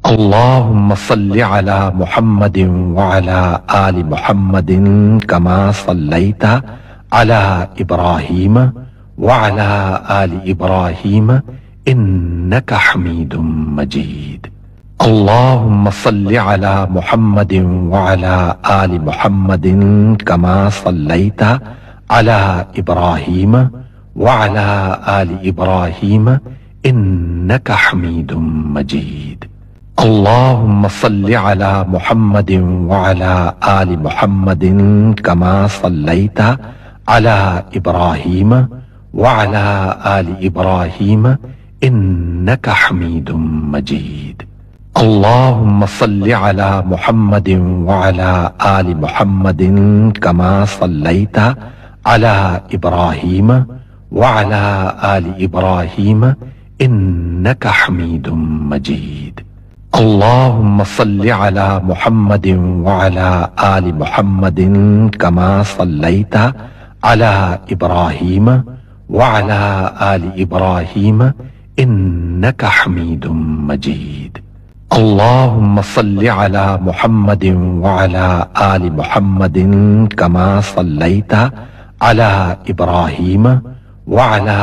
اللهم صل على محمد وعلى آل محمد كما صليت على إبراهيم وعلى آل إبراهيم إنك حميد مجيد. اللهم صل على محمد وعلى آل محمد كما صليت على إبراهيم وعلى آل إبراهيم إنك حميد مجيد. اللهم صل على محمد وعلى آل محمد كما صليت على إبراهيم وعلى آل إبراهيم إنك حميد مجيد. اللهم صل على محمد وعلى آل محمد كما صليت على إبراهيم وعلى آل إبراهيم إنك حميد مجيد. اللهم صل على محمد وعلى آل محمد كما صليت على إبراهيم وعلى آل إبراهيم إنك حميد مجيد. اللهم صل على محمد وعلى آل محمد كما صليت على إبراهيم وعلى